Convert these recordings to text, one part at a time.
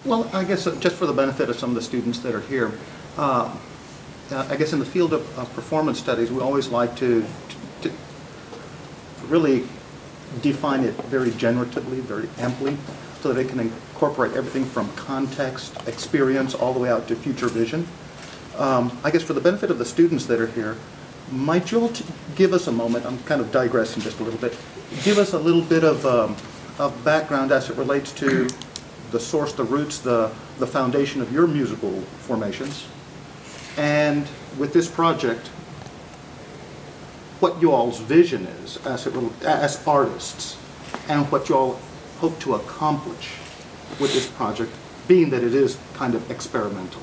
Well, I guess just for the benefit of some of the students that are here, uh, I guess in the field of performance studies, we always like to really define it very generatively, very amply, so that it can incorporate everything from context, experience, all the way out to future vision. I guess for the benefit of the students that are here, might you all give us a moment, I'm kind of digressing just a little bit, give us a little bit of background as it relates to the source, the roots, the foundation of your musical formations, and with this project, what you all's vision is as artists, and what you all hope to accomplish with this project, being that it is kind of experimental.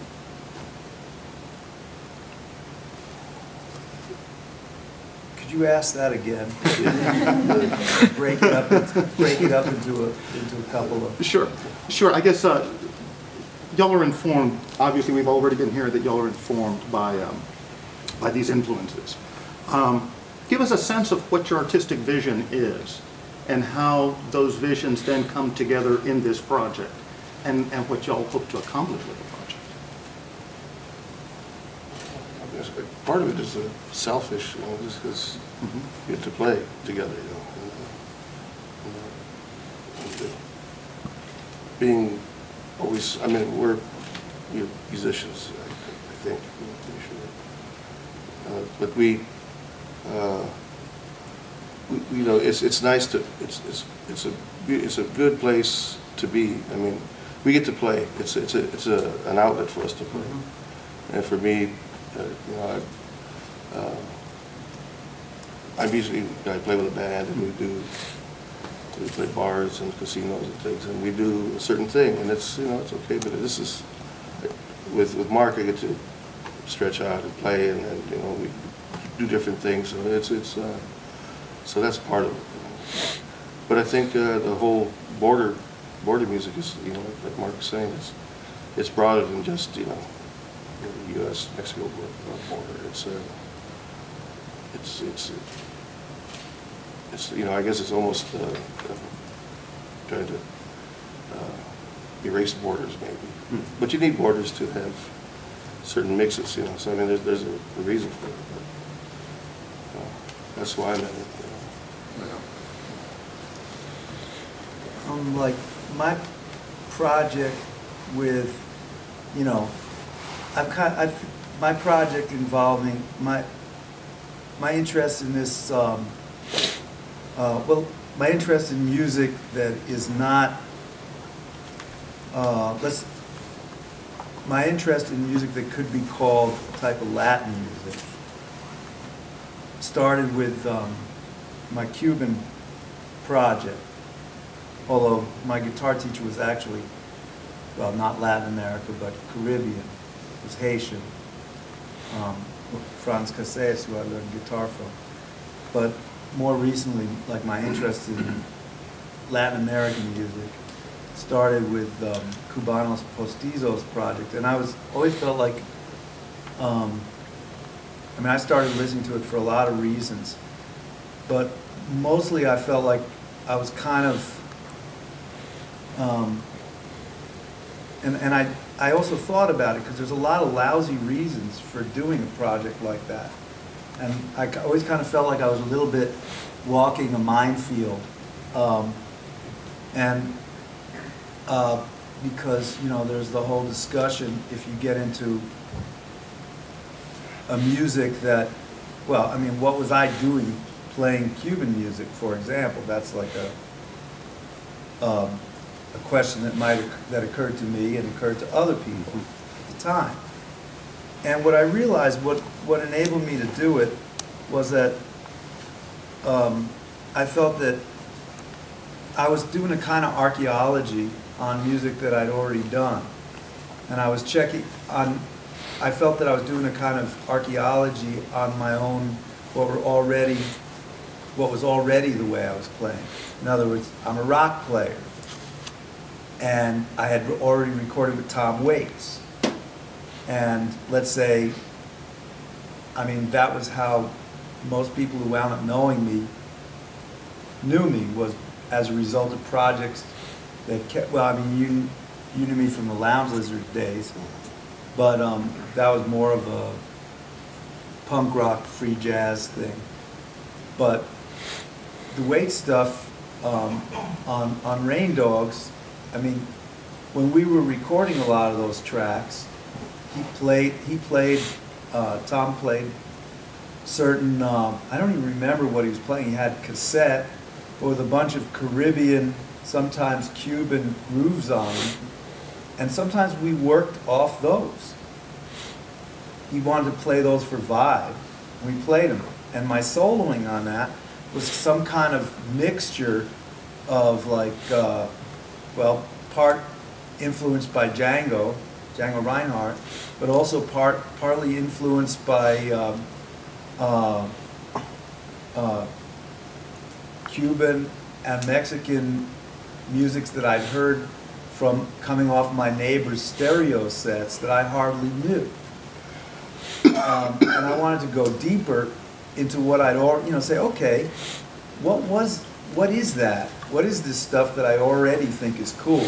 Could you ask that again? break it up into a couple of. Sure. I guess y'all are informed. Obviously, we've already been here that y'all are informed by these influences. Give us a sense of what your artistic vision is, and how those visions then come together in this project, and what y'all hope to accomplish with the project. Part of it is selfish, just because you get to play together, and being always, we're musicians, I think, but we it's nice to, it's a good place to be. We get to play. It's an outlet for us to play, and for me, I play with a band, and we play bars and casinos and things, and we do a certain thing, and it's it's okay. But this is with Marc, I get to stretch out and play, and we do different things. So so that's part of it. But I think the whole border music is, like Marc was saying, it's broader than just the U.S.-Mexico border. It's I guess it's almost trying to erase borders maybe. But you need borders to have certain mixes, So there's a reason for it. But, that's why I'm in it. Like my project with, my project involving my interest in this, my interest in music that is not, my interest in music that could be called a type of Latin music started with my Cuban project. Although my guitar teacher was actually, well, not Latin America, but Caribbean. It was Haitian. Franz Casillas, who I learned guitar from. But more recently, like my interest in Latin American music started with Cubanos Postizos project. And I always felt like, I started listening to it for a lot of reasons. But mostly I felt like I was kind of, and I also thought about it because there's a lot of lousy reasons for doing a project like that. And I always kind of felt like I was a little bit walking a minefield. Because, there's the whole discussion if you get into a music that, what was I doing playing Cuban music, for example? That's like a question that occurred to me and occurred to other people at the time. And what I realized, what enabled me to do it, was that I felt that I was doing a kind of archaeology on music that I'd already done, and I was I felt that I was doing a kind of archaeology on my own, what was already the way I was playing. In other words, I'm a rock player. And I had already recorded with Tom Waits. And let's say, that was how most people who wound up knowing me knew me, was as a result of projects that kept, You knew me from the Lounge Lizard days, but that was more of a punk rock, free jazz thing. But the Waite stuff on Rain Dogs, I mean, when we were recording a lot of those tracks, Tom played certain, I don't even remember what he was playing. He had cassette with a bunch of Caribbean, sometimes Cuban grooves on them, and sometimes we worked off those. He wanted to play those for vibe. We played them, and my soloing on that was some kind of mixture of like, well, part influenced by Django Reinhardt, but also partly influenced by Cuban and Mexican musics that I'd heard from coming off my neighbor's stereo sets that I hardly knew. And I wanted to go deeper into what I'd already, say, okay, what is that? What is this stuff that I already think is cool?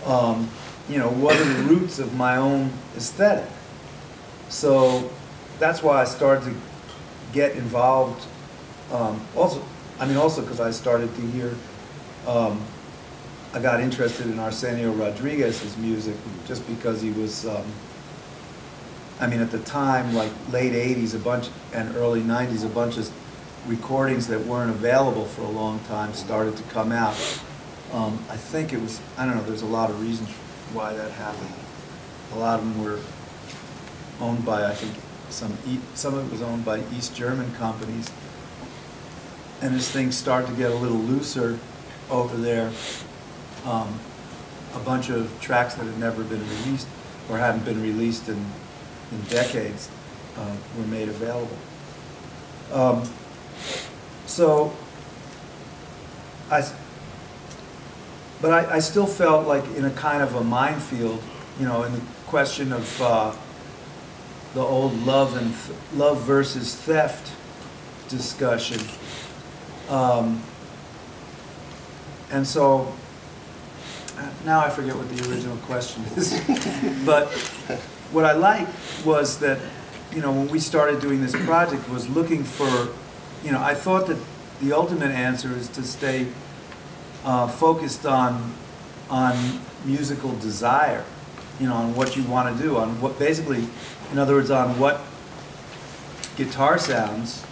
What are the roots of my own aesthetic? So that's why I started to get involved. Also because I started to hear, I got interested in Arsenio Rodriguez's music just because he was, at the time, like late 80s, and early 90s, a bunch of recordings that weren't available for a long time started to come out. I think it was, I don't know, there's a lot of reasons why that happened. A lot of them were owned by, I think, some of it was owned by East German companies. And as things started to get a little looser over there, a bunch of tracks that had never been released or hadn't been released in decades were made available. But I still felt like in a kind of a minefield, in the question of the old love versus theft discussion. And so now I forget what the original question is. But what I liked was that, when we started doing this project, was looking for, I thought that the ultimate answer is to stay focused on musical desire, on what you want to do, on what basically, in other words, on what guitar sounds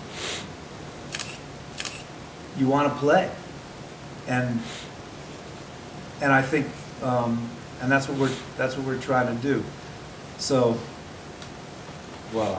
you want to play, and I think, and that's what we're trying to do. So, voila.